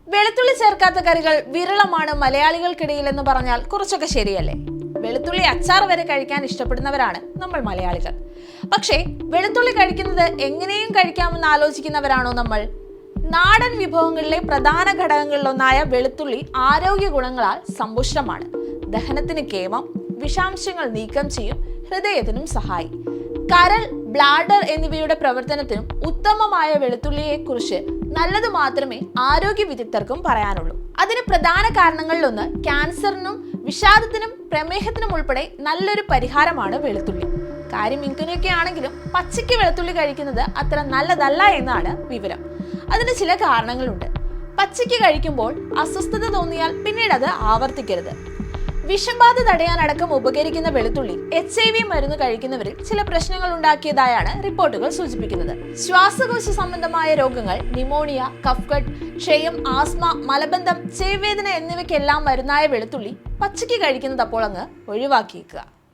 വെളുത്തുള്ളി ചേർക്കാത്ത കറികൾ വിരളമാണ് മലയാളികൾക്കിടയിൽ എന്ന് പറഞ്ഞാൽ കുറച്ചൊക്കെ ശരിയല്ലേ? വെളുത്തുള്ളി അച്ചാർ വരെ കഴിക്കാൻ ഇഷ്ടപ്പെടുന്നവരാണ് നമ്മൾ മലയാളികൾ. പക്ഷേ വെളുത്തുള്ളി കഴിക്കുന്നത് എങ്ങനെയും കഴിക്കാമെന്ന് ആലോചിക്കുന്നവരാണോ നമ്മൾ? നാടൻ വിഭവങ്ങളിലെ പ്രധാന ഘടകങ്ങളിലൊന്നായ വെളുത്തുള്ളി ആരോഗ്യ ഗുണങ്ങളാൽ സമ്പുഷ്ടമാണ്. ദഹനത്തിന് കേമം, വിഷാംശങ്ങൾ നീക്കം ചെയ്യും, ഹൃദയത്തിനും സഹായി. കരൾ, ബ്ലാഡർ എന്നിവയുടെ പ്രവർത്തനത്തിനും ഉത്തമമായ വെളുത്തുള്ളിയെ കുറിച്ച് നല്ലത് മാത്രമേ ആരോഗ്യ വിദഗ്ധർക്കും പറയാനുള്ളൂ. അതിന് പ്രധാന കാരണങ്ങളിലൊന്ന് ക്യാൻസറിനും വിഷാദത്തിനും പ്രമേഹത്തിനും ഉൾപ്പെടെ നല്ലൊരു പരിഹാരമാണ് വെളുത്തുള്ളി. കാര്യം ഇങ്ങനെയൊക്കെ ആണെങ്കിലും പച്ചയ്ക്ക് വെളുത്തുള്ളി കഴിക്കുന്നത് അത്ര നല്ലതല്ല എന്നാണ് വിവരം. അതിന് ചില കാരണങ്ങളുണ്ട്. പച്ചയ്ക്ക് കഴിക്കുമ്പോൾ അസ്വസ്ഥത തോന്നിയാൽ പിന്നീട് അത് ആവർത്തിക്കരുത്. വിഷബാധ തടയാനടക്കം ഉപകരിക്കുന്ന വെളുത്തുള്ളി HIV മരുന്ന് കഴിക്കുന്നവരിൽ ചില പ്രശ്നങ്ങൾ ഉണ്ടാക്കിയതായാണ് റിപ്പോർട്ടുകൾ സൂചിപ്പിക്കുന്നത്. ശ്വാസകോശ സംബന്ധമായ രോഗങ്ങൾ, ന്യൂമോണിയ, കഫ്കട്ട്, ക്ഷയം, ആസ്മ, മലബന്ധം, ചെവിവേദന എന്നിവയ്ക്കെല്ലാം മരുന്നായ വെളുത്തുള്ളി പച്ചയ്ക്ക് കഴിക്കുന്നത് അപ്പോൾ അങ്ങ് ഒഴിവാക്കിയേക്കുക.